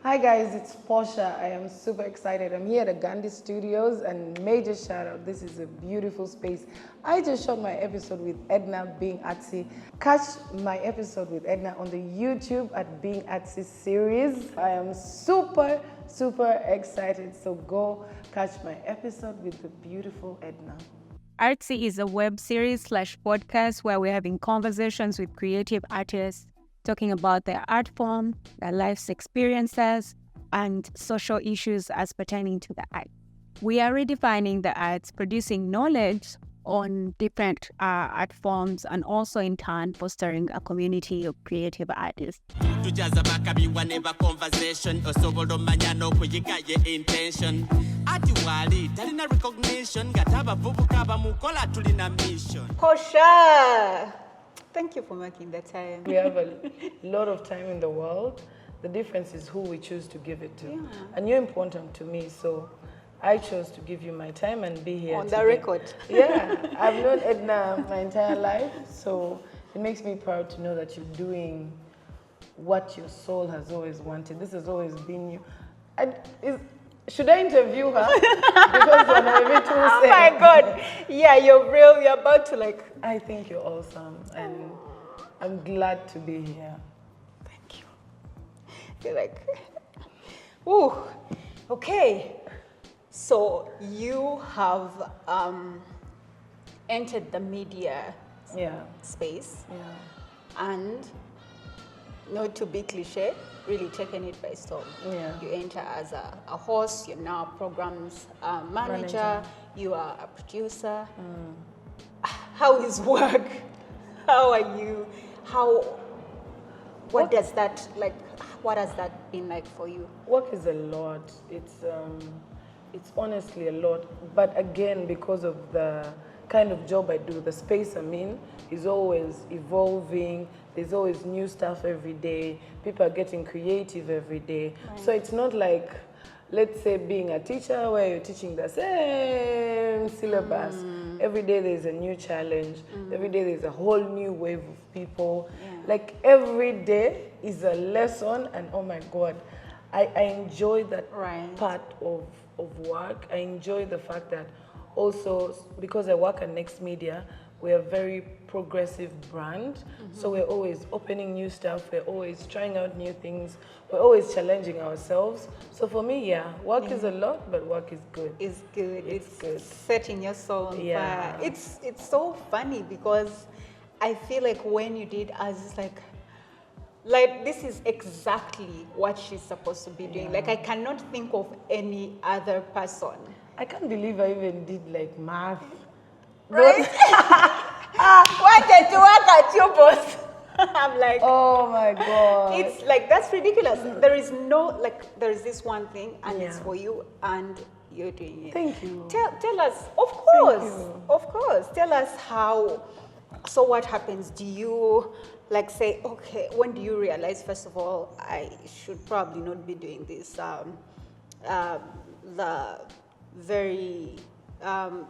Hi guys, it's Posha. I am super excited. I'm here at the Gandhi Studios and major shout out. This is a beautiful space. I just shot my episode with Edna, Being Artsy. Catch my episode with Edna on the YouTube at Being Artsy series. I am super excited. So go catch my episode with the beautiful Edna. ARTSY is a web series / podcast where we're having conversations with creative artists, talking about their art form, their life's experiences, and social issues as pertaining to the art. We are redefining the arts, producing knowledge on different art forms, and also in turn fostering a community of creative artists. Tujaza bakabiwa never conversation osobola omanya n'okuyiga ye intention ati wali talina recognition gataba vubuka bamukola tulina mission. Posha, thank you for making the time. We have a lot of time in the world. The difference is who we choose to give it to. Yeah. And you're important to me, so I chose to give you my time and be here On today. the record. Yeah, I've known Edna my entire life, so it makes me proud to know that you're doing what your soul has always wanted. This has always been you. Should I interview her? Because when I meet you, Oh my God. Yeah, you're real. You're about to like. I think you're awesome, and I'm glad to be here. Thank you. You're like, ooh, okay. So you have entered the media space, and not to be cliche, really taken it by storm. Yeah. You enter as a host, you're now a programs manager, you are a producer. How is work? How are you? What has that been like for you? Work is a lot. It's honestly a lot. But again, because of the kind of job I do, the space I'm in is always evolving. There's always new stuff every day. People are getting creative every day. Right. So it's not like, let's say, being a teacher where you're teaching the same syllabus. Every day there's a new challenge. Every day there's a whole new wave of people. Yeah. Like every day is a lesson, and oh my God, I enjoy that part of work. I enjoy the fact that also, because I work at Next Media, we're a very progressive brand. So we're always opening new stuff. We're always trying out new things. We're always challenging ourselves. So for me, work is a lot, but work is good. It's good. It's good. Setting your soul on fire. It's so funny because I feel like when you did us, it's like this is exactly what she's supposed to be doing. Like I cannot think of any other person. I can't believe I even did like math. Right? Wanted to work at your boss. I'm like, oh my God. It's like, that's ridiculous. There is there is this one thing and it's for you and you're doing it. Thank you. Tell us, of course. Tell us how, so what happens? Do you say, okay, when do you realize, first of all, I should probably not be doing this, the very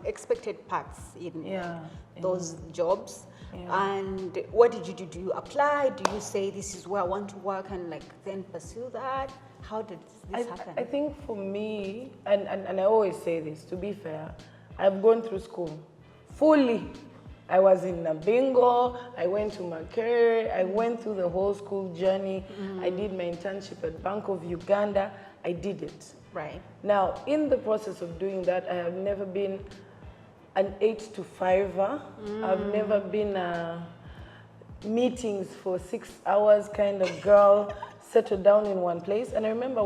expected paths in those jobs? And what did you do? Do you apply? Do you say, this is where I want to work, and then pursue that? How did this happen? I think for me, and I always say this, to be fair, I've gone through school fully. I was in Nabingo, I went to Makere, I went through the whole school journey. I did my internship at Bank of Uganda. I did it. Right. Now, in the process of doing that, I have never been an 8 to 5er. I've never been a meetings for 6 hours kind of girl, settled down in one place. And I remember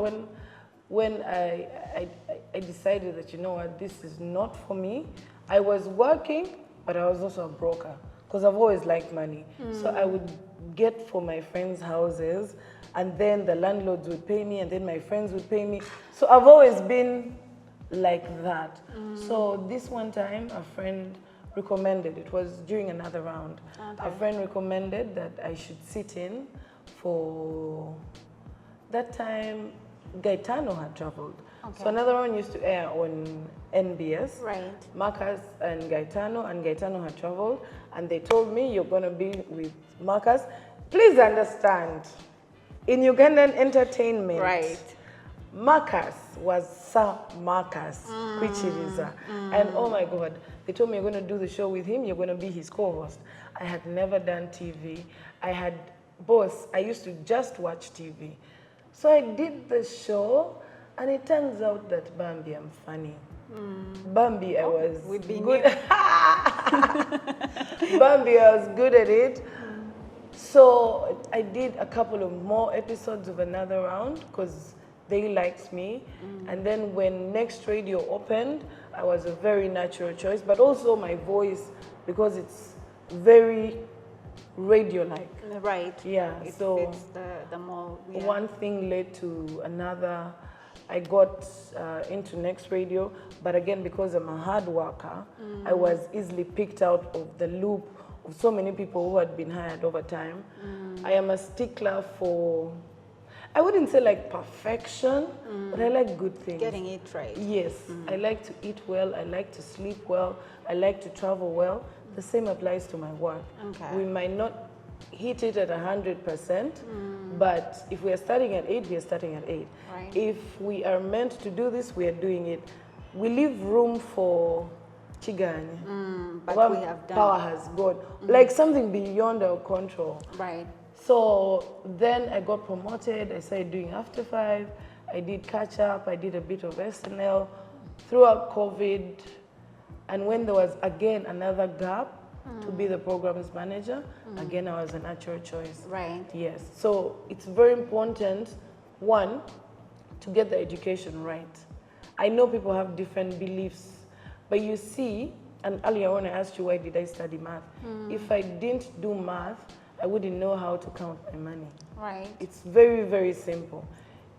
when I decided that, you know what, this is not for me. I was working, but I was also a broker because I've always liked money. So I would get for my friends' houses, and then the landlords would pay me, and then my friends would pay me. So I've always been like that. So this one time, a friend recommended, it was during another round, a friend recommended that I should sit in for, that time, Gaetano had traveled. Okay. So another one used to air on NBS. Right. Marcus and Gaetano had traveled, and they told me, you're going to be with Marcus. Please understand, In Ugandan entertainment, Right. Marcus was Sir Marcus Kwichiriza. And oh my God, they told me you're going to do the show with him, you're going to be his co-host. I had never done TV. I used to just watch TV. So I did the show, and it turns out that Bambi, I'm funny. Bambi, I was good. Bambi, I was good at it. So I did a couple of more episodes of another round because they liked me. And then when Next Radio opened, I was a very natural choice, but also my voice, because it's very radio-like. Right. Yeah, so it's the more... Yeah. One thing led to another. I got into Next Radio, but again, because I'm a hard worker, I was easily picked out of the loop of so many people who had been hired over time. I am a stickler for, I wouldn't say like perfection, but I like good things. Getting it right. Yes, I like to eat well, I like to sleep well, I like to travel well. The same applies to my work. Okay. We might not hit it at 100%, but if we are starting at 8, we are starting at 8. Right. If we are meant to do this, we are doing it. We leave room for Chigani. But What we have done. power has gone. Like something beyond our control. Right. So then I got promoted. I started doing After 5. I did catch up. I did a bit of SNL throughout COVID. And when there was again another gap to be the programs manager, again I was a natural choice. Right. Yes. So it's very important, one, to get the education right. I know people have different beliefs, but you see, and earlier when I asked you why did I study math, if I didn't do math, I wouldn't know how to count my money. Right. It's very, very simple.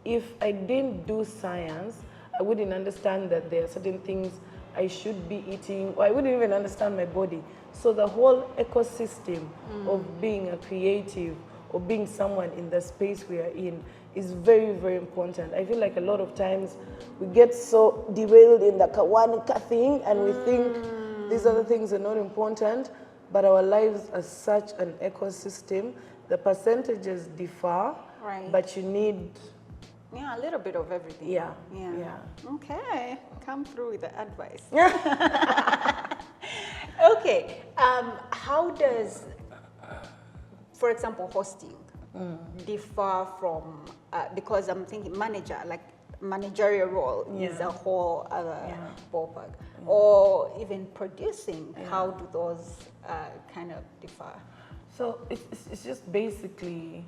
If I didn't do science, I wouldn't understand that there are certain things I should be eating, or I wouldn't even understand my body. So the whole ecosystem of being a creative or being someone in the space we are in is very, very important. I feel like a lot of times we get so derailed in the Kawanika thing and we think these other things are not important, but our lives are such an ecosystem. The percentages differ, Right. but you need, Yeah, a little bit of everything. yeah. Okay, come through with the advice. Okay, how does, for example, hosting differ from, because I'm thinking manager, like managerial role is a whole other ballpark, or even producing, how do those kind of differ? So it's just basically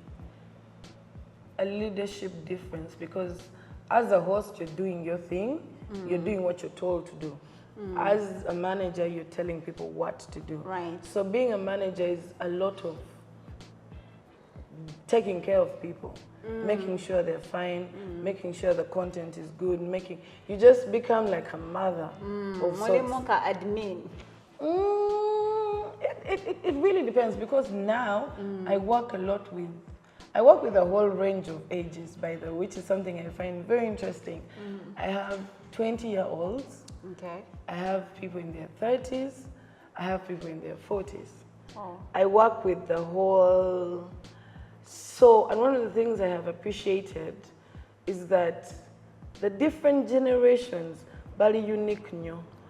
a leadership difference, because as a host, you're doing your thing, you're doing what you're told to do. As a manager, you're telling people what to do. Right. So being a manager is a lot of taking care of people, making sure they're fine, making sure the content is good, you just become like a mother of sorts. Molemoka admin. It really depends, because now I work with a whole range of ages, by the way, which is something I find very interesting. I have 20-year-olds, Okay. I have people in their 30s, I have people in their 40s. Oh. I work with the whole, and one of the things I have appreciated is that the different generations, very unique,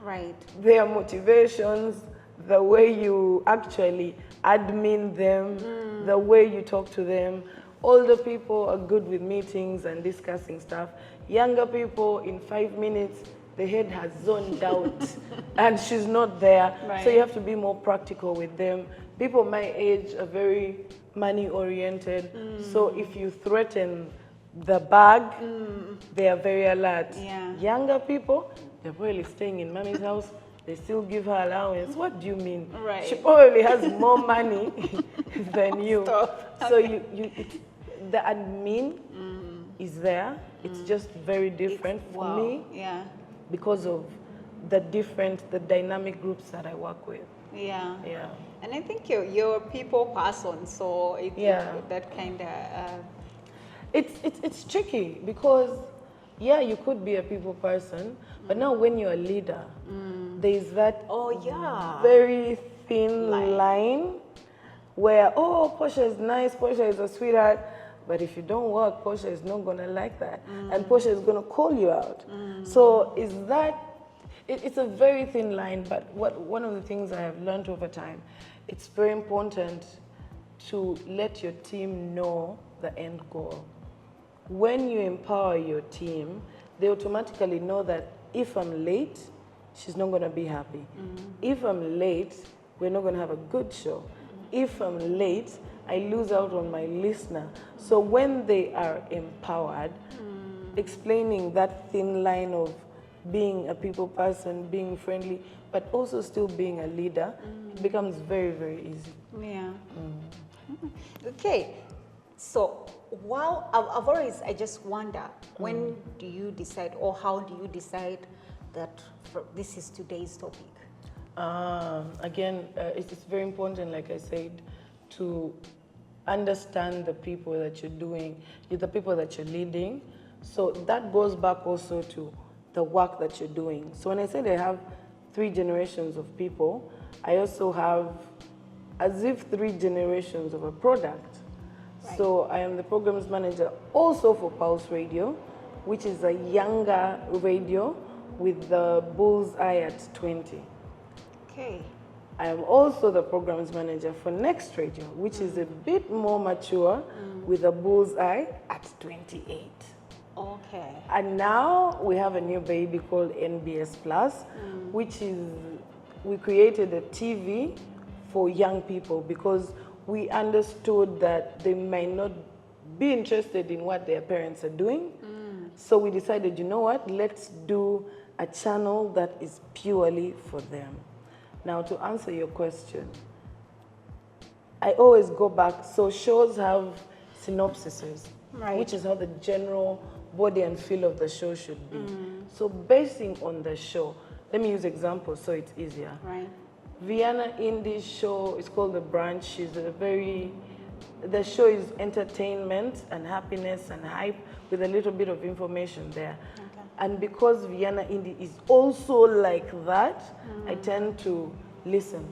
Right. their motivations, the way you actually admin them, the way you talk to them. Older people are good with meetings and discussing stuff. Younger people, in 5 minutes, the head has zoned out and she's not there. Right. So you have to be more practical with them. People my age are very money oriented. So if you threaten the bag, they are very alert. Yeah. Younger people, they're probably staying in mommy's house. They still give her allowance. What do you mean? Right. She probably has more money than you. Stop. So the admin is there. It's just very different for me Yeah. because of the dynamic groups that I work with. Yeah. Yeah. And I think you're a people person, so that kind of... It's tricky because, you could be a people person, but now when you're a leader, there's that very thin line where, Posha is nice, Posha is a sweetheart, But if you don't work, Posha is not going to like that. And Posha is going to call you out. So is that, it's a very thin line, but one of the things I have learned over time, it's very important to let your team know the end goal. When you empower your team, they automatically know that if I'm late, she's not going to be happy. If I'm late, we're not going to have a good show. If I'm late, I lose out on my listener. So when they are empowered, explaining that thin line of being a people person, being friendly, but also still being a leader, it becomes very, very easy. Yeah. Okay. So while I just wonder, when do you decide, or how do you decide that this is today's topic? Again, it's very important, like I said, to understand the people that you're doing, the people that you're leading. So that goes back also to the work that you're doing. So when I said I have 3 generations of people, I also have as if 3 generations of a product. Right. So I am the programs manager also for Pulse Radio, which is a younger radio with the bullseye at 20. Okay. I am also the programs manager for Next Radio, which is a bit more mature with a bullseye at 28. Okay. And now we have a new baby called NBS Plus, which is, we created a TV for young people because we understood that they might not be interested in what their parents are doing. So we decided, you know what, let's do a channel that is purely for them. Now, to answer your question, I always go back. So shows have synopsises, which is how the general body and feel of the show should be. So basing on the show, let me use examples so it's easier. Right. Vienna Indie's show is called The Branch. She's the show is entertainment and happiness and hype with a little bit of information there. Okay. And because Vienna Indie is also like that, I tend to listen.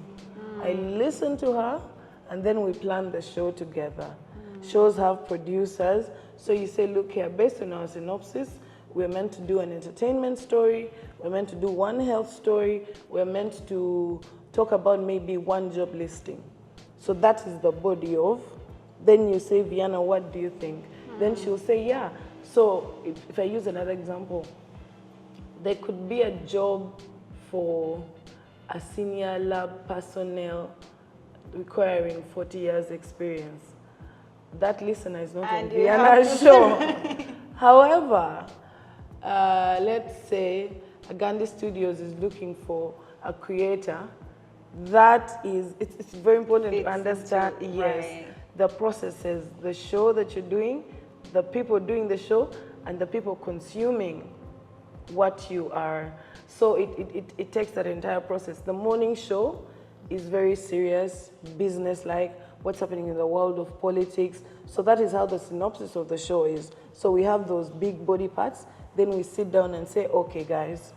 I listen to her, and then we plan the show together. Shows have producers, so you say, look here, based on our synopsis, we're meant to do an entertainment story, we're meant to do one health story, we're meant to talk about maybe one job listing. So that is the body of. Then you say, Vienna, what do you think? Then she'll say, yeah. So if I use another example, there could be a job for a senior lab personnel requiring 40 years experience. That listener is not on Vienna's show. However, let's say Gandhi Studios is looking for a creator. That is, it's very important to understand, the processes, the show that you're doing, the people doing the show, and the people consuming what you are. So it takes that entire process. The morning show is very serious, business-like, what's happening in the world of politics. So that is how the synopsis of the show is. So we have those big body parts, then we sit down and say, okay guys,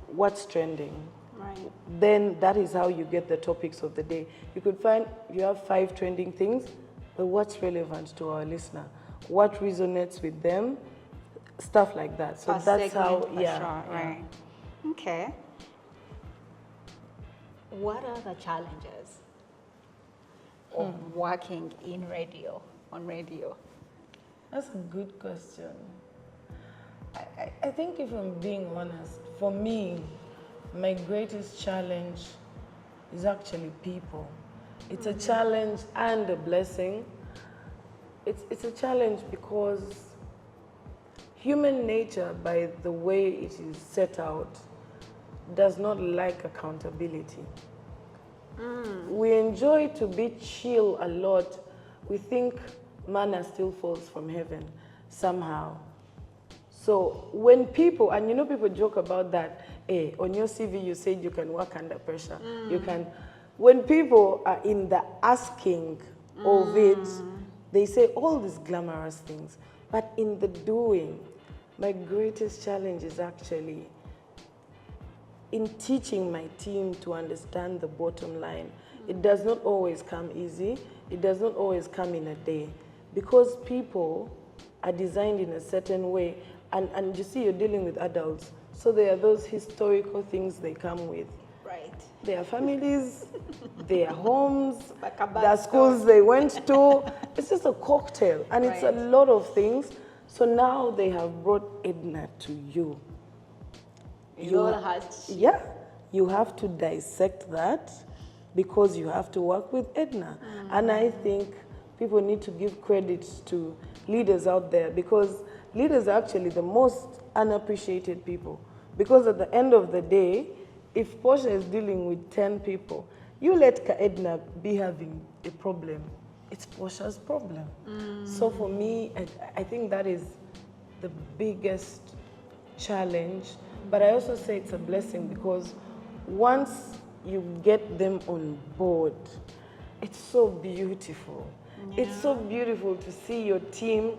what's trending? Right. Then that is how you get the topics of the day. You could find you have 5 trending things, but what's relevant to our listener? What resonates with them? Stuff like that. So that's how, right. Okay. What are the challenges of working in radio, on radio? That's a good question. I think if I'm being honest, for me, my greatest challenge is actually people. It's a challenge and a blessing. It's a challenge because human nature, by the way it is set out, does not like accountability. We enjoy to be chill a lot. We think manna still falls from heaven somehow. So when people, and you know people joke about that, hey, on your CV you said you can work under pressure. You can. When people are in the asking of it, they say all these glamorous things. But in the doing, my greatest challenge is actually in teaching my team to understand the bottom line. It does not always come easy. It does not always come in a day. because people are designed in a certain way, and you see, you're dealing with adults, so there are those historical things they come with. Right. Their families, their homes, Bakaba the schools they went to. It's just a cocktail, and it's a Right. lot of things. So now they have brought Edna to you. Yeah, you have to dissect that because you have to work with Edna. And I think people need to give credit to leaders out there, because leaders are actually the most unappreciated people. Because at the end of the day, if Posha is dealing with 10 people, you let Edna be having a problem. It's Posha's problem. So for me, I think that is the biggest challenge. But I also say it's a blessing, because once you get them on board, it's so beautiful. Yeah. It's so beautiful to see your team.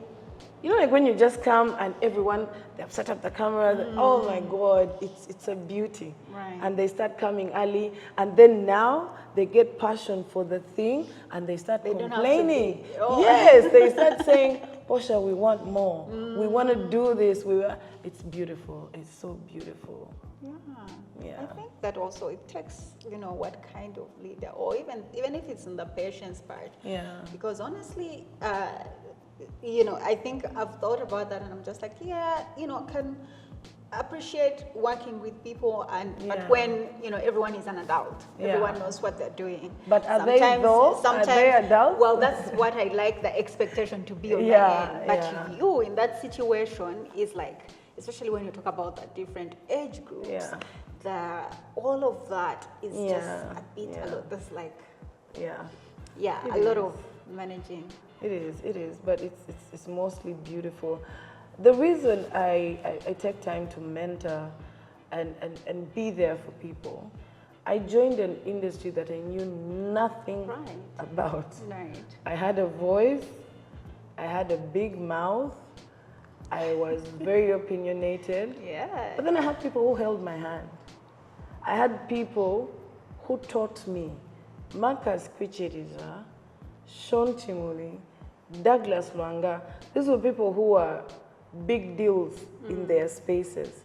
You know, like when you just come and everyone, they have set up the cameras. Oh my God, it's a beauty. Right. And they start coming early, and then now they get passion for the thing, and they start complaining. Yes, they start saying, Posha, we want more. We want to do this. It's beautiful. It's so beautiful. Yeah. I think that also it takes, what kind of leader, or even if it's in the patience part. Yeah. Because honestly, I think I've thought about that, and I'm just like, can appreciate working with people, but when everyone is an adult, everyone knows what they're doing. But are they though? Are they adults? Well, that's what I like the expectation to be on the end. But you in that situation is like, especially when you talk about the different age groups, all of that is just a bit a lot. There's like a lot of managing. It is, but it's mostly beautiful. The reason I take time to mentor and be there for people, I joined an industry that I knew nothing about. Right. I had a voice, I had a big mouth, I was very opinionated. Yeah. But then I had people who held my hand. I had people who taught me. Marcus Kwichiriza, Sean Chimuli, Douglas Lwanga. These were people who were big deals in their spaces.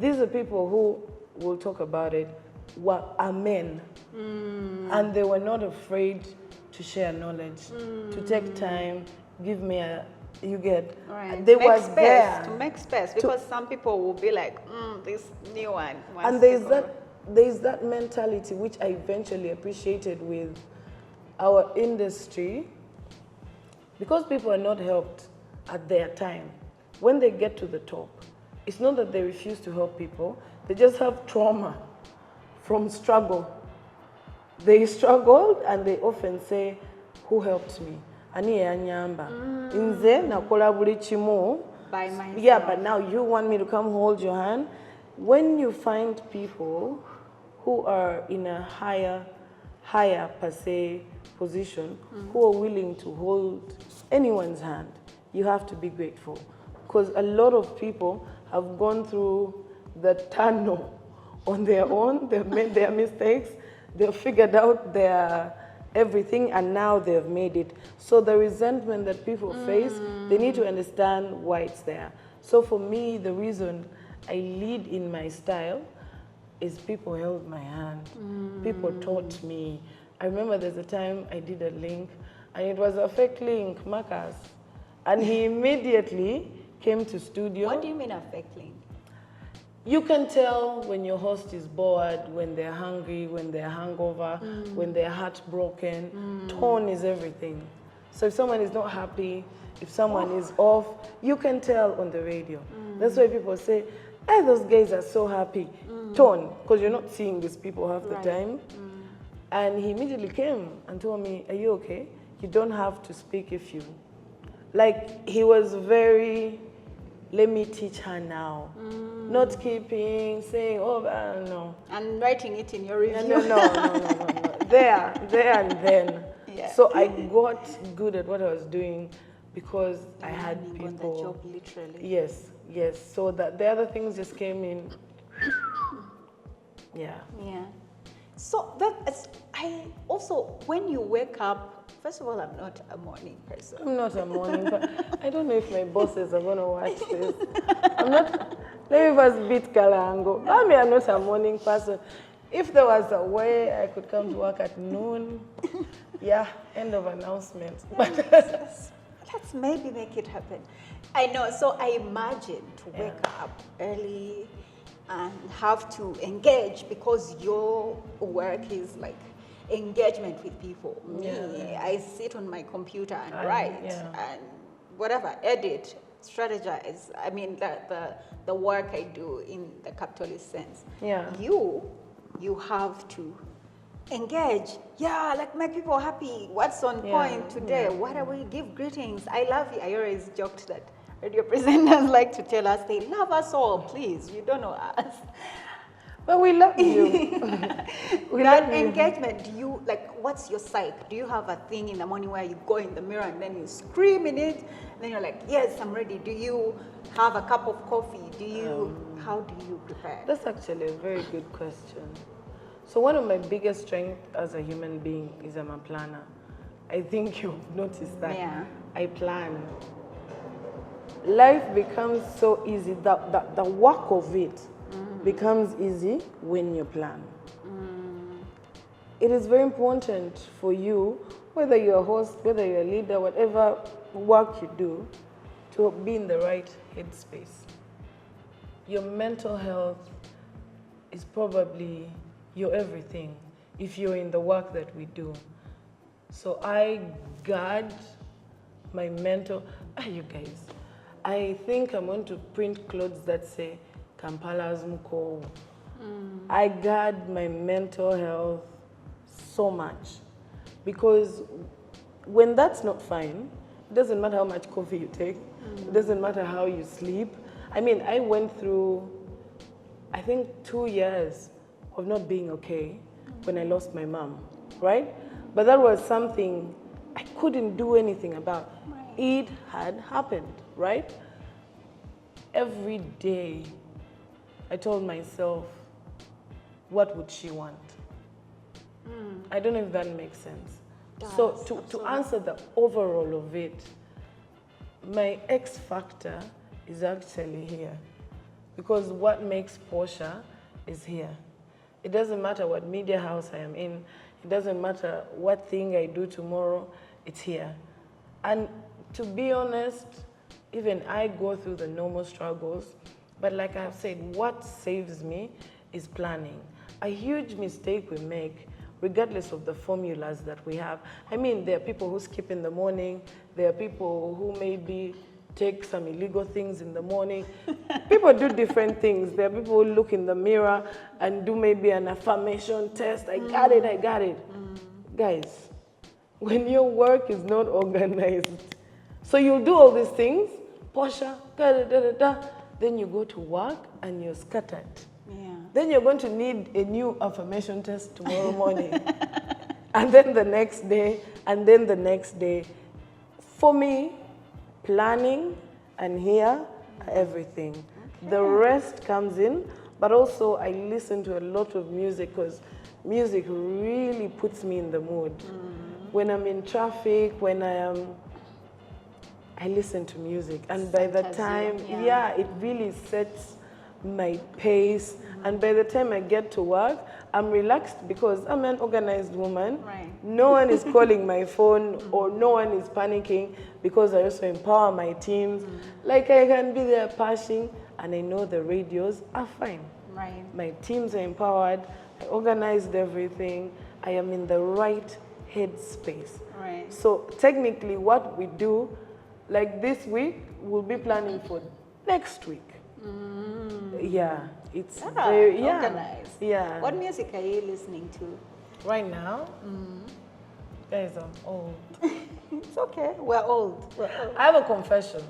These are people who will talk about it, are men. And they were not afraid to share knowledge, to take time, give me you get, they was there. To make space, because some people will be like, this new one. And there's that mentality which I eventually appreciated with our industry, because people are not helped at their time. When they get to the top, it's not that they refuse to help people, they just have trauma from struggle. They struggled and they often say, who helped me? Ani yanyamba. Inze nakola buli kimu. By myself. Yeah, but now you want me to come hold your hand. When you find people who are in a higher per se position, who are willing to hold anyone's hand, you have to be grateful. Because a lot of people have gone through the tunnel on their own, they've made their mistakes, they've figured out their everything, and now they've made it. So the resentment that people face, they need to understand why it's there. So for me, the reason I lead in my style is people held my hand. People taught me. I remember there's a time I did a link, and it was a fake link, Marcus. And he immediately came to studio. What do you mean a fake link? You can tell when your host is bored, when they're hungry, when they're hungover, when they're heartbroken. Tone is everything. So if someone is not happy, if someone is off, you can tell on the radio. That's why people say, hey, those guys are so happy. Tone, because you're not seeing these people half the time. And he immediately came and told me, are you okay? You don't have to speak if you... Like, he was very, let me teach her now. Not keeping, saying, oh, no. And writing it in your review. No. There and then. Yeah. So I got good at what I was doing because I had people... on the job, literally. Yes. So that the other things just came in. Yeah. So I also, when you wake up First of all, I'm not a morning person. I'm not a morning person. I don't know if my bosses are going to watch this. I'm not, let me first beat Kalango. I mean, I'm not a morning person. If there was a way I could come to work at noon, yeah, end of announcement. Let's maybe make it happen. I know, so I imagine to wake up early and have to engage because your work is like engagement with people. Me, I sit on my computer and write and whatever, edit, strategize. I mean, the work I do in the capitalist sense. Yeah. You have to engage. Yeah, like make people happy. What's on point today? What do we give greetings? I love you. I always joked that radio presenters like to tell us they love us all. Please, you don't know us. But we love you. That engagement, do you, like, what's your psych? Do you have a thing in the morning where you go in the mirror and then you scream in it? And then you're like, yes, I'm ready. Do you have a cup of coffee? Do you, how do you prepare? That's actually a very good question. So one of my biggest strengths as a human being is I'm a planner. I think you've noticed that. Yeah. I plan. Life becomes so easy, the work of it becomes easy when you plan. It is very important for you, whether you're a host, whether you're a leader, whatever work you do, to be in the right headspace. Your mental health is probably your everything if you're in the work that we do. So I guard my mental, you guys, I think I'm going to print clothes that say Kampala's Muko. I guard my mental health so much because when that's not fine, it doesn't matter how much coffee you take, it doesn't matter how you sleep. I mean, I went through, I think 2 years of not being okay when I lost my mom, right? But that was something I couldn't do anything about. It had happened, right? Every day, I told myself, what would she want? I don't know if that makes sense. So to answer the overall of it, my X factor is actually here. Because what makes Posha is here. It doesn't matter what media house I am in. It doesn't matter what thing I do tomorrow, it's here. And to be honest, even I go through the normal struggles, but like I've said, what saves me is planning. A huge mistake we make, regardless of the formulas that we have. I mean, there are people who skip in the morning, there are people who maybe take some illegal things in the morning. People do different things. There are people who look in the mirror and do maybe an affirmation test. I got it, I got it. Guys, when your work is not organized, so you'll do all these things, Posha, then you go to work and you're scattered. Yeah. Then you're going to need a new affirmation test tomorrow morning. And then the next day, and then the next day. For me, planning and here are everything. Okay. The rest comes in, but also I listen to a lot of music because music really puts me in the mood. When I'm in traffic, when I listen to music, and by the time, it really sets my pace, and by the time I get to work, I'm relaxed because I'm an organized woman. Right. No one is calling my phone or no one is panicking because I also empower my teams. Like I can be there pushing, and I know the radios are fine. Right. My teams are empowered, I organized everything, I am in the right headspace. Right. So technically what we do, like this week, we'll be planning for next week. Yeah, it's very organized. Yeah. What music are you listening to? Right now, guys, I'm old. It's okay. We're old. I have a confession.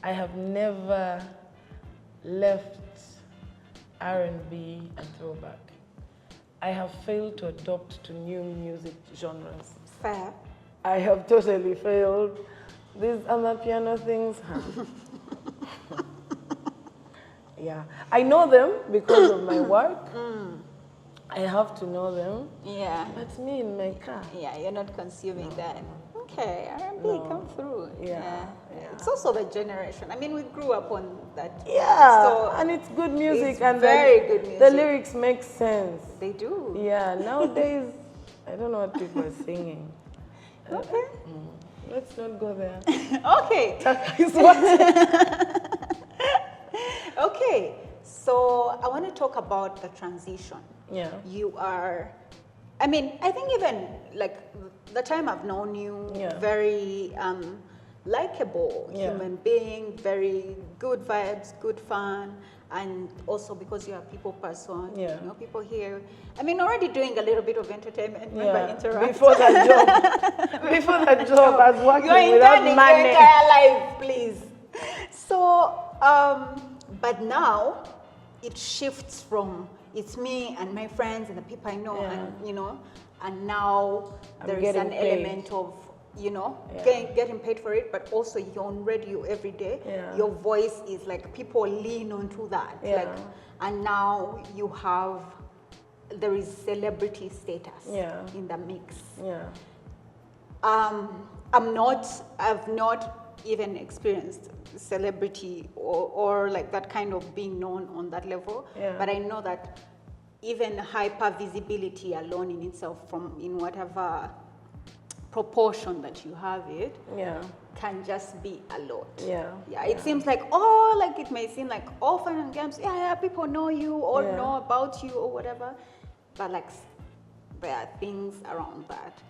I have never left R&B and throwback. I have failed to adopt to new music genres. Fair. I have totally failed. These amapiano things. Yeah, I know them because of my work. I have to know them. Yeah. But me in my car. Yeah, you're not consuming that. Okay, R&B, come through. Yeah. It's also the generation. I mean, we grew up on that. Yeah, So and it's good music, it's and very good music. The lyrics make sense. They do. Yeah, nowadays, I don't know what people are singing. Okay. Let's not go there. Okay. Is what? Okay, so I want to talk about the transition. Yeah. You are, I mean, I think even like the time I've known you, very likable human being, very good vibes, good fun, and also because you're a people person, you know, people here. I mean, already doing a little bit of entertainment, remember Interact? Before that job, I was working without money. Your entire life, please. So, but now it shifts from it's me and my friends and the people I know, and you know, and now there is an element of, you know, getting paid for it, but also you're on radio every day. Your voice is like, people lean onto that. Like, and now you have, there is celebrity status in the mix. I've not even experienced celebrity or like that kind of being known on that level, but I know that even hyper visibility alone in itself, from in whatever proportion that you have it, can just be a lot. It seems like, like it may seem like all fun and games, people know you or know about you or whatever, but like there are things around that.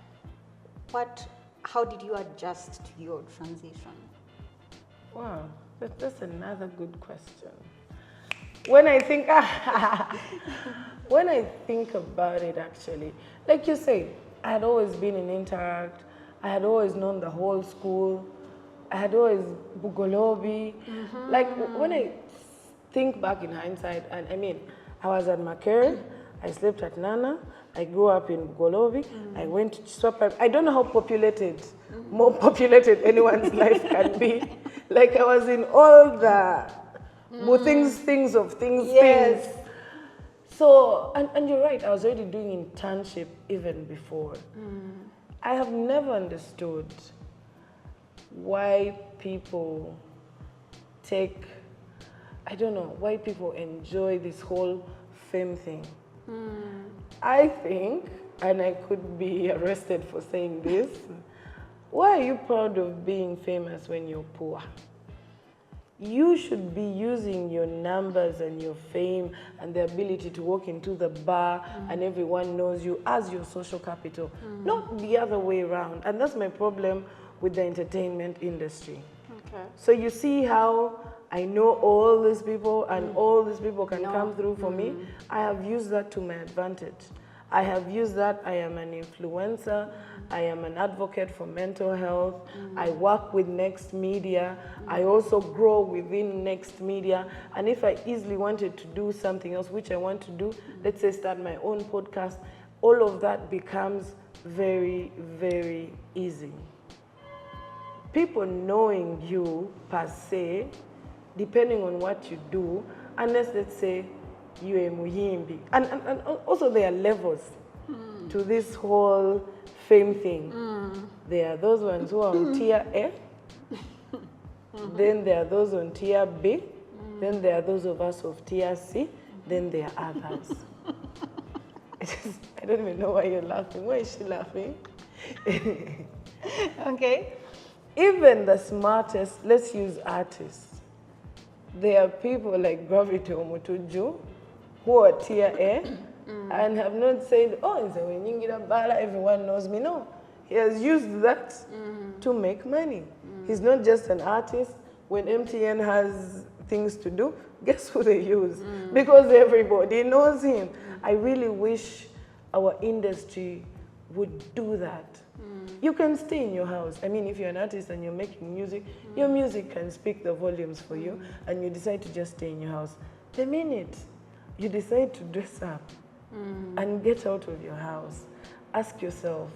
How did you adjust to your transition? Wow, that's another good question. When I think, when I think about it, actually, like you say, I had always been in Interact. I had always known the whole school. I had always Bugolobi. Like when I think back in hindsight, and I mean, I was at Makere, I slept at Nana, I grew up in Bugolobi, I went to Swap. I don't know how populated, more populated anyone's life can be. Like I was in all the things. So, and you're right, I was already doing internship even before. I have never understood why people why people enjoy this whole fame thing. I think, and I could be arrested for saying this, why are you proud of being famous when you're poor? You should be using your numbers and your fame and the ability to walk into the bar and everyone knows you as your social capital, not the other way around. And that's my problem with the entertainment industry. So you see how I know all these people and all these people can come through for me. I have used that to my advantage. I have used that. I am an influencer. I am an advocate for mental health. I work with Next Media. I also grow within Next Media. And if I easily wanted to do something else, which I want to do, let's say start my own podcast, all of that becomes very, very easy. People knowing you per se, depending on what you do, unless let's say you are muhimbi. And also there are levels to this whole fame thing. There are those ones who are on tier A, then there are those on tier B, then there are those of us of tier C, then there are others. I don't even know why you're laughing. Why is she laughing? Okay. Even the smartest, let's use artists. There are people like Gravity Omutuju who are tier A and have not said, everyone knows me. No, he has used that to make money. He's not just an artist. When MTN has things to do, guess who they use? Because everybody knows him. I really wish our industry would do that. You can stay in your house. I mean, if you're an artist and you're making music, your music can speak the volumes for you, and you decide to just stay in your house. The minute you decide to dress up and get out of your house, ask yourself,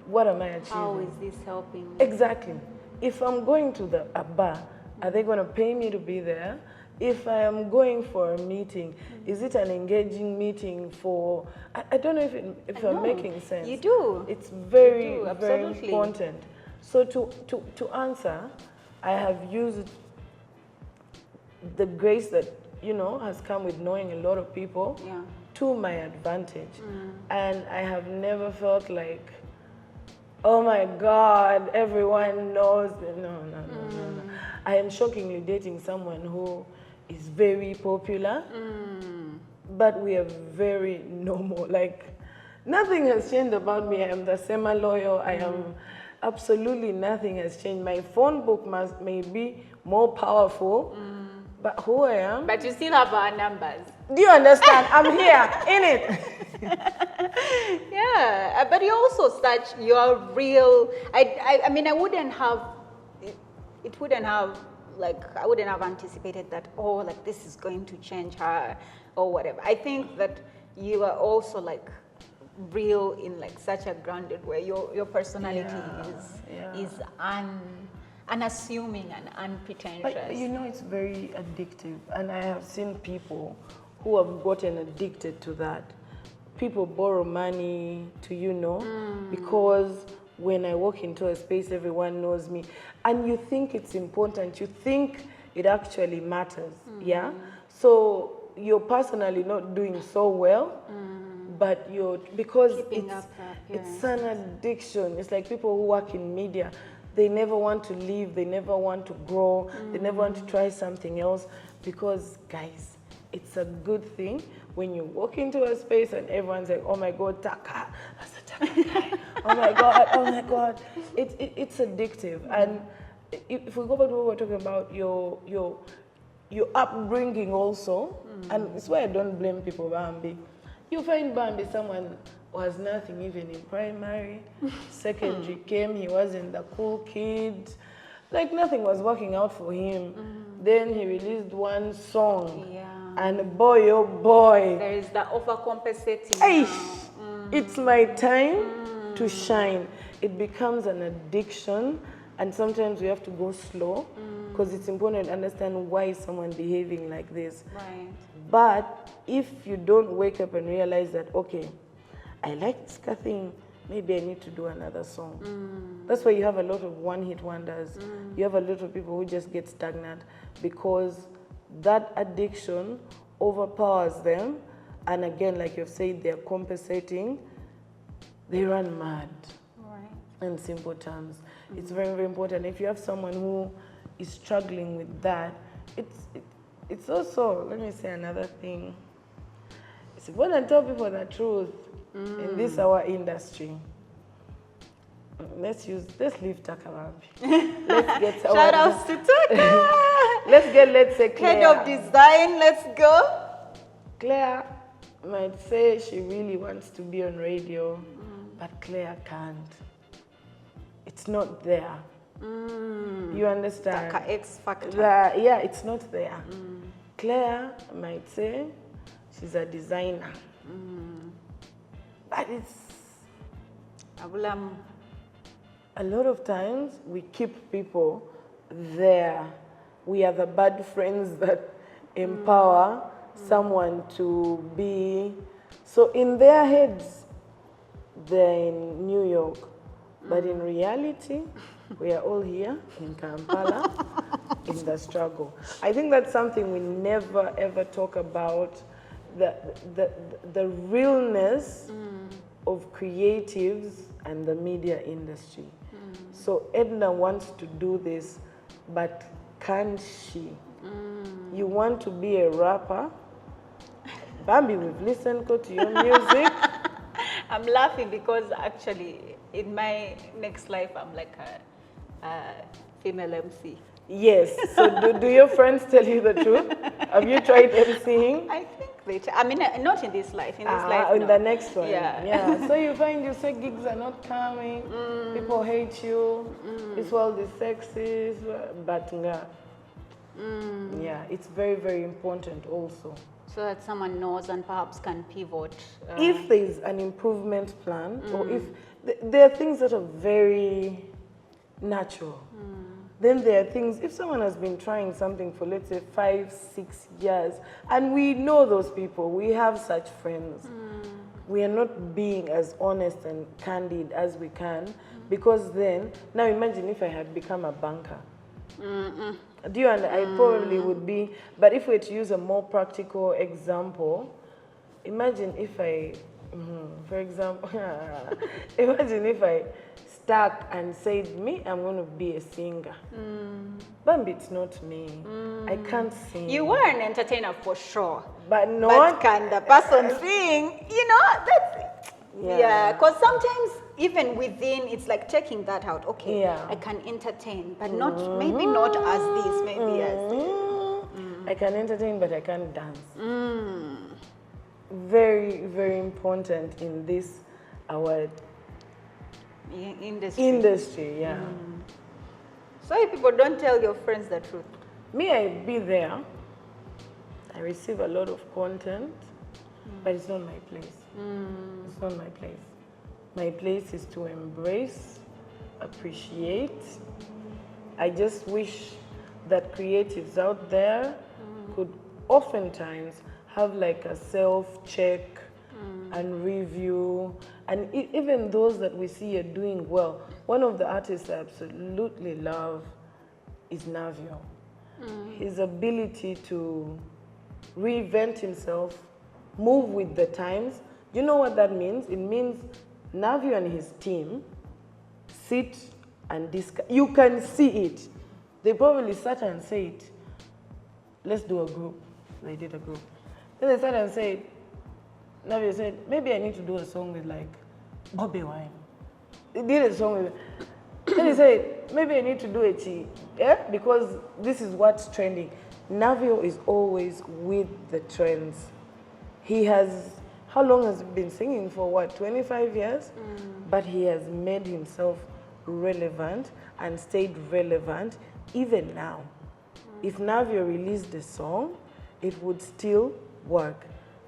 what am I achieving? How is this helping me? Exactly. If I'm going to a bar, are they going to pay me to be there? if I am going for a meeting, is it an engaging meeting for, I don't know if I'm making sense. You do. It's very, You do, very absolutely. important. So to answer, I have used the grace that, you know, has come with knowing a lot of people to my advantage. And I have never felt like, oh my God, everyone knows. No. I am shockingly dating someone who is very popular, but we are very normal. Like, nothing has changed about me. I am the same Aloyo. I am absolutely nothing has changed. My phone book may be more powerful, but who I am. But you still have our numbers. Do you understand? I'm here, in it. Yeah, but you're also such, you're real. I mean, I wouldn't have, it wouldn't have, like, I wouldn't have anticipated that, oh, like, this is going to change her or whatever. I think that you are also, like, real in, like, such a grounded way. Your personality is unassuming and unpretentious. But, you know, it's very addictive. And I have seen people who have gotten addicted to that. People borrow money to, you know, because when I walk into a space, everyone knows me. And you think it's important. You think it actually matters, yeah? So you're personally not doing so well, but you're, because it's an addiction. It's like people who work in media. They never want to leave. They never want to grow. They never want to try something else because, guys, it's a good thing when you walk into a space and everyone's like, oh my God, Taka, that's a Taka guy. Oh my God. It's addictive. And if we go back to what we're talking about, your upbringing also, and it's why I don't blame people, Bambi. You find Bambi someone who has nothing even in primary, secondary came, he wasn't the cool kid. Like nothing was working out for him. Then he released one song. And boy, oh boy. There is the overcompensating now. It's my time to shine. It becomes an addiction, and sometimes we have to go slow because it's important to understand why is someone behaving like this. Right. But if you don't wake up and realize that, okay, I like this thing, maybe I need to do another song. That's why you have a lot of one-hit wonders. You have a lot of people who just get stagnant because that addiction overpowers them. And again, like you've said, they're compensating. They run mad. Right. In simple terms. It's very, very important. If you have someone who is struggling with that, it's also, let me say another thing. It's important to tell people the truth in this our industry. Let's leave Takabambi. Let's get shout outs to Taka. let's say Claire. Head of design, let's go. Claire might say she really wants to be on radio, but Claire can't. It's not there. You understand? Taka X factor. Yeah, it's not there. Claire might say she's a designer, but it's a lot of times we keep people there. We are the bad friends that empower someone to be. So in their heads, they're in New York. But in reality, we are all here in Kampala in the struggle. I think that's something we never ever talk about, the realness of creatives and the media industry. So Edna wants to do this, but can she? You want to be a rapper? Bambi, we've listened to your music. I'm laughing because actually in my next life, I'm like a female MC. Yes. So do your friends tell you the truth? Have you tried MCing? I think they I mean, not in this life. In this life, in no. the next one. Yeah. So you find you say gigs are not coming, people hate you, this world is sexist, but yeah, it's very, very important also. So that someone knows and perhaps can pivot. If there's an improvement plan, or if there are things that are very natural. Then there are things, if someone has been trying something for, let's say, 5, 6 years, and we know those people, we have such friends, we are not being as honest and candid as we can, because then, now imagine if I had become a banker. Do you understand? I probably would be, but if we were to use a more practical example, imagine if I, for example, imagine if I stuck and said, me, I'm going to be a singer. Bambi, it's not me. I can't sing. You were an entertainer for sure. But not. But can the person sing? You know, that's, yeah, because sometimes even within, it's like taking that out. Okay, I can entertain, but not, maybe not as this, maybe as this. I can entertain, but I can't dance. Very, very important in this, our industry, yeah. So if people don't tell your friends the truth. Me, I be there. I receive a lot of content, but it's not my place. It's not my place. My place is to embrace, appreciate. I just wish that creatives out there could oftentimes have like a self-check and review. And even those that we see are doing well. One of the artists I absolutely love is Navio. His ability to reinvent himself, move with the times. You know what that means? It means Navio and his team sit and discuss. You can see it. They probably sat and said, let's do a group. They did a group. Then they sat and said, Navio said, maybe I need to do a song with like Bobby Wine. They did a song with, then he said, maybe I need to do a Chi, because this is what's trending. Navio is always with the trends. He has, how long has he been singing for? What, 25 years? But he has made himself relevant and stayed relevant even now. If Navio released a song, it would still work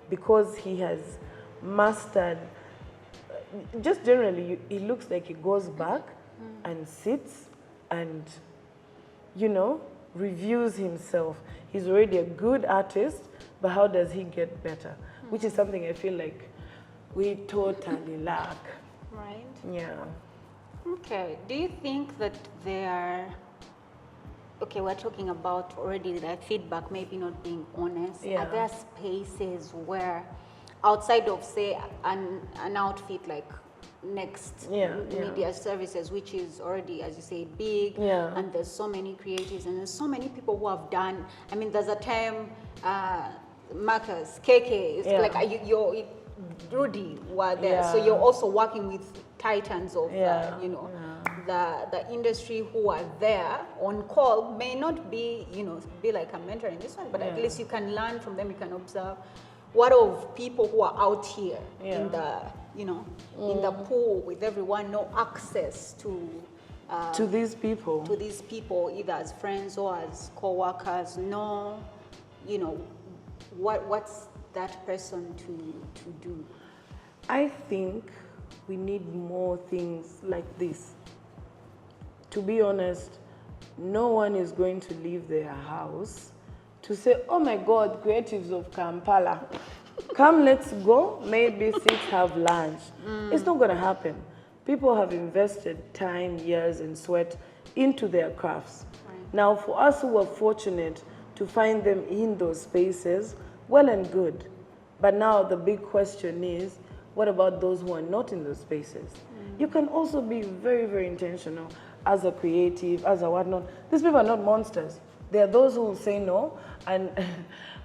because he has mastered, just generally, it looks like he goes back and sits and, you know, reviews himself. He's already a good artist, but how does he get better? Which is something I feel like we totally lack. Right. Yeah. Okay. Do you think that there are, okay, we're talking about already like feedback, maybe not being honest. Yeah. Are there spaces where, outside of say an outfit like Next Media Services, which is already, as you say, big, and there's so many creatives and there's so many people who have done, I mean, there's a time, Marcus, KK, it's like you're Rudy were there, so you're also working with titans of, you know, the industry who are there on call, may not be, you know, be like a mentor in this one, but at least you can learn from them, you can observe what of people who are out here in the, you know, in the pool with everyone, no access to these people. To these people, either as friends or as co-workers, no, you know, what's that person to do? I think we need more things like this. To be honest, no one is going to leave their house to say, oh my God, creatives of Kampala, come, let's go, maybe sit, have lunch. It's not going to happen. People have invested time, years, and sweat into their crafts. Right. Now, for us who are fortunate to find them in those spaces, well and good. But now the big question is, what about those who are not in those spaces? You can also be very, very intentional as a creative, as a whatnot. These people are not monsters. There are those who will say no. And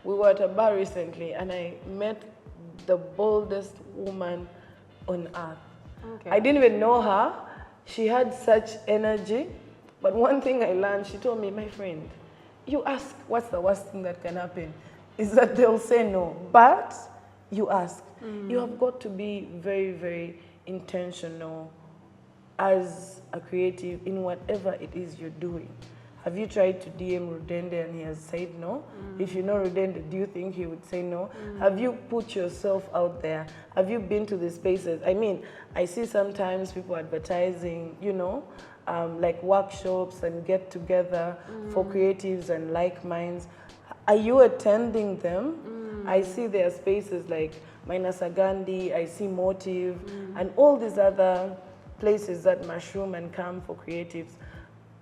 we were at a bar recently, and I met the boldest woman on earth. Okay. I didn't even know her. She had such energy. But one thing I learned, she told me, my friend, you ask what's the worst thing that can happen, is that they'll say no. But you ask. You have got to be very, very intentional as a creative in whatever it is you're doing. Have you tried to DM Rudende and he has said no? If you know Rudende, do you think he would say no? Have you put yourself out there? Have you been to the spaces? I mean, I see sometimes people advertising, you know, like workshops and get together for creatives and like minds. Are you attending them? I see there are spaces like Mainasagandi, I see Motive, and all these other places that mushroom and come for creatives.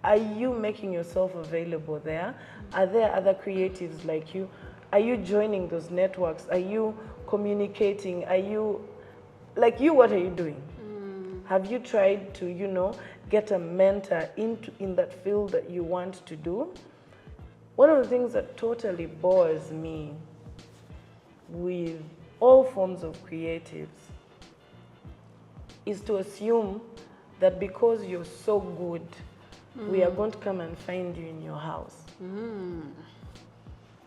Are you making yourself available there? Are there other creatives like you? Are you joining those networks? Are you communicating? Are you, like you, what are you doing? Have you tried to, you know, get a mentor in that field that you want to do? One of the things that totally bores me with all forms of creatives is to assume that because you're so good, we are going to come and find you in your house.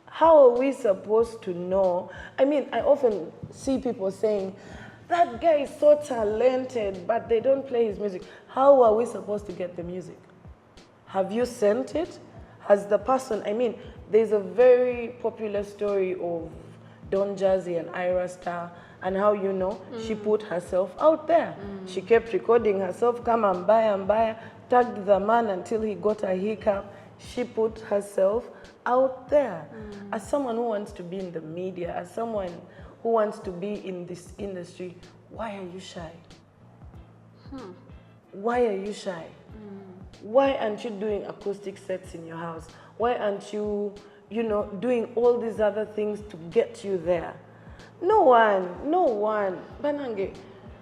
How are we supposed to know? I mean, I often see people saying, that guy is so talented, but they don't play his music. How are we supposed to get the music? Have you sent it? Has the person, I mean, there's a very popular story of Don Jazzy and Ira Star, and how, you know, she put herself out there. She kept recording herself, come and buy, tagged the man until he got a hiccup. She put herself out there. As someone who wants to be in the media, as someone who wants to be in this industry, why are you shy? Why are you shy? Why aren't you doing acoustic sets in your house? Why aren't you, you know, doing all these other things to get you there? No one. Banange,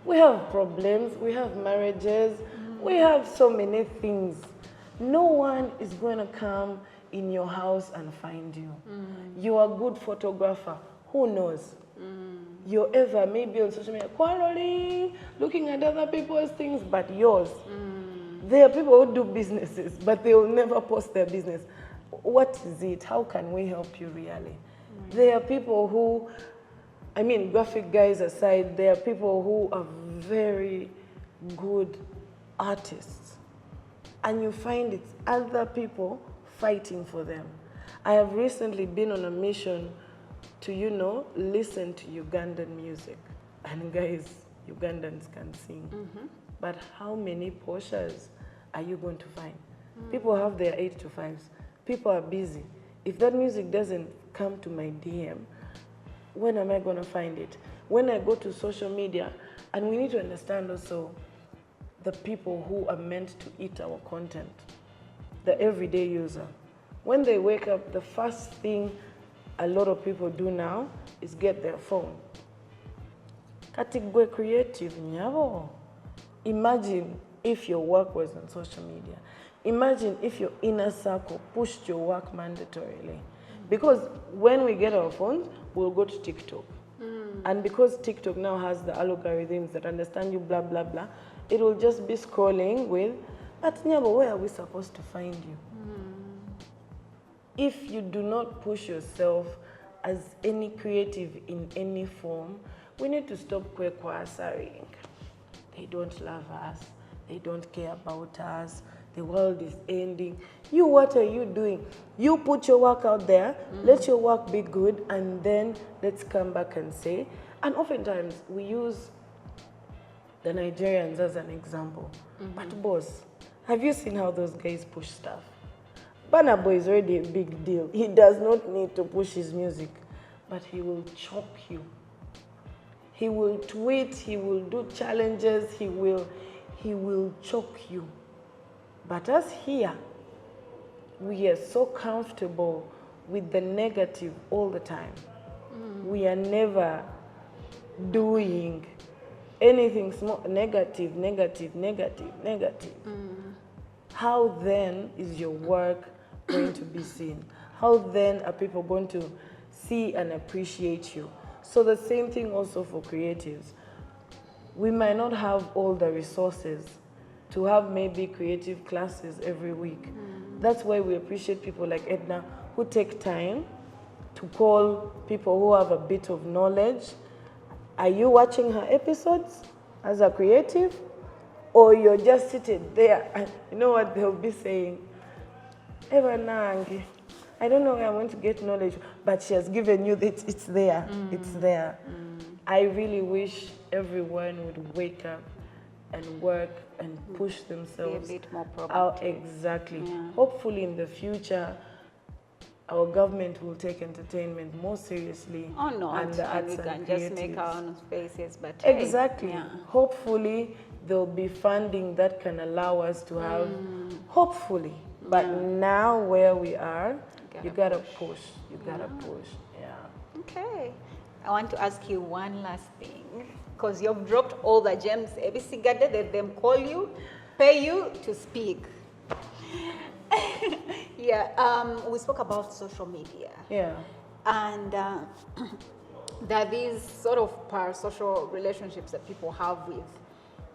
we have problems, we have marriages, we have so many things. No one is going to come in your house and find you. You are a good photographer. Who knows? You're ever maybe on social media quarreling, looking at other people's things, but yours. There are people who do businesses, but they will never post their business. What is it? How can we help you really? There are people who, I mean, graphic guys aside, there are people who are very good artists. And you find it's other people fighting for them. I have recently been on a mission to, you know, listen to Ugandan music. And guys, Ugandans can sing. But how many Poshas are you going to find? People have their 8 to 5s. People are busy. If that music doesn't come to my DM, when am I going to find it? When I go to social media, and we need to understand also the people who are meant to eat our content, the everyday user. When they wake up, the first thing a lot of people do now is get their phone. Katigwe creative nyabo. Imagine if your work was on social media. Imagine if your inner circle pushed your work mandatorily. Because when we get our phones, we'll go to TikTok. And because TikTok now has the algorithms that understand you, blah, blah, blah, it will just be scrolling with, but Nyabo, where are we supposed to find you? If you do not push yourself as any creative in any form, we need to stop kwekwasaring. They don't love us. They don't care about us. The world is ending. You, what are you doing? You put your work out there, let your work be good, and then let's come back and say. And oftentimes, we use the Nigerians as an example. But boss, have you seen how those guys push stuff? Burna Boy is already a big deal. He does not need to push his music, but he will choke you. He will tweet, he will do challenges, he will choke you. But us here, we are so comfortable with the negative all the time. We are never doing anything small, negative. How then is your work going to be seen? How then are people going to see and appreciate you? So the same thing also for creatives. We might not have all the resources to have maybe creative classes every week. That's why we appreciate people like Edna who take time to call people who have a bit of knowledge. Are you watching her episodes as a creative? Or you're just seated there and you know what they'll be saying? Eva Nangi, I don't know where I'm going to get knowledge, but she has given you that it's there. It's there. I really wish everyone would wake up and work and push themselves be a bit more out. proactive. Exactly. Yeah. Hopefully in the future, our government will take entertainment more seriously. Oh no, and the and arts we can and just make our creatives. own spaces, but Exactly. hey, yeah. Hopefully there'll be funding that can allow us to have, hopefully. But now where we are, you gotta push. You gotta push. Yeah. Okay. I want to ask you one last thing, because you've dropped all the gems. Every single day that them call you, pay you to speak. Yeah, we spoke about social media. Yeah. And there are these sort of parasocial relationships that people have with,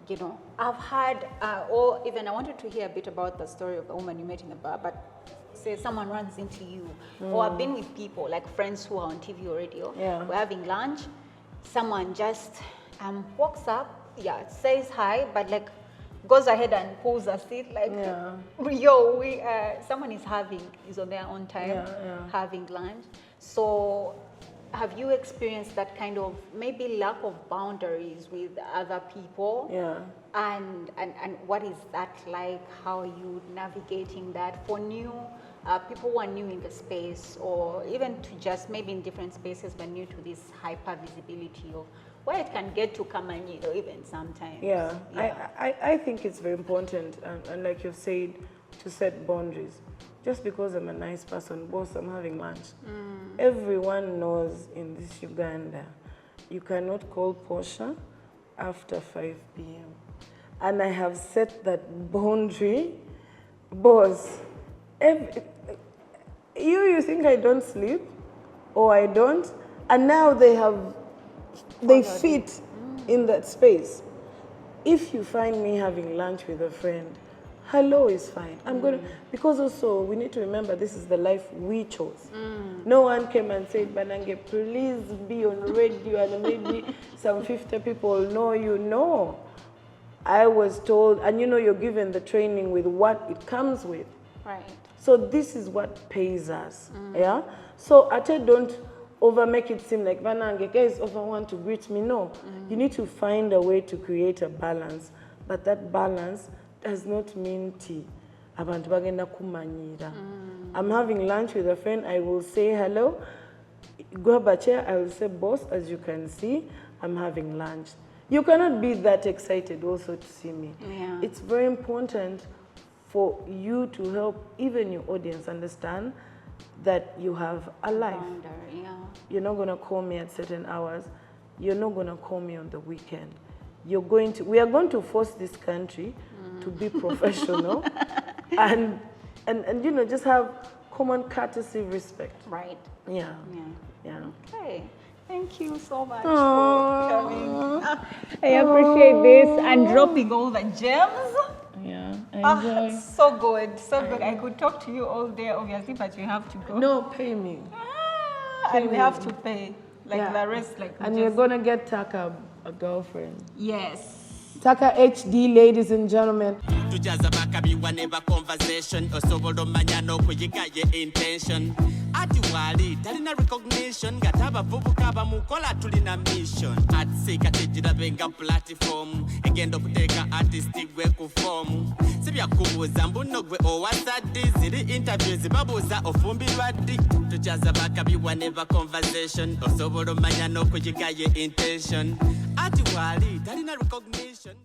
you know, I've had, or even I wanted to hear a bit about the story of the woman you met in the bar, but say someone runs into you, or I've been with people, like friends who are on TV or radio, we're having lunch, someone just walks up, says hi, but like goes ahead and pulls a seat, like, yo, someone is on their own time, having lunch. So have you experienced that kind of maybe lack of boundaries with other people? Yeah. And what is that like? How are you navigating that for new people who are new in the space, or even to just maybe in different spaces but new to this hyper visibility of where it can get to come and, you know, even sometimes. Yeah. I think it's very important, and like you've said, to set boundaries. Just because I'm a nice person, boss, I'm having lunch. Everyone knows in this Uganda, you cannot call Posha after 5 p.m. And I have set that boundary. Boss, you think I don't sleep? Or I don't? And now they fit in that space. If you find me having lunch with a friend, hello is fine. I'm going to, because also we need to remember this is the life we chose. No one came and said, Banange, please be on radio and maybe some 50 people know you. No. I was told, and you know, you're given the training with what it comes with. Right. So this is what pays us. Yeah. So Ate don't over make it seem like Banange guys over want to greet me. No. You need to find a way to create a balance. But that balance does not mean tea. Abantu bagenda kumanyira. I'm having lunch with a friend, I will say hello. Grab a chair, I will say, boss, as you can see, I'm having lunch. You cannot be that excited also to see me. Yeah. It's very important for you to help even your audience understand that you have a life. Boundary, yeah. You're not going to call me at certain hours. You're not going to call me on the weekend. We are going to force this country to be professional and you know, just have common courtesy, respect. Right. Yeah. Yeah. Okay. Thank you so much Aww. for coming. I appreciate this and dropping all the gems. Yeah, I enjoy. So good, so good. I could talk to you all day, obviously, but you have to go. No, pay me. And we have to pay, like the rest, like. And you're gonna get Taka a girlfriend. Yes. Taka HD, ladies and gentlemen. Tujaza bakabiwa never conversation osobola omanya n'okuyiga ye intention ati wali talina recognition gataba vubuka bamukola tulina mission ARTSY katejirabenga platform egenda okuteeka artist gwe ku form sibyakubuuza mbuno gwe owasaddi ziri interviews babuuza ofumbirwa ddi tujaza bakabiwa never conversation osobola omanya n'okuyiga ye intention ati wali talina recognition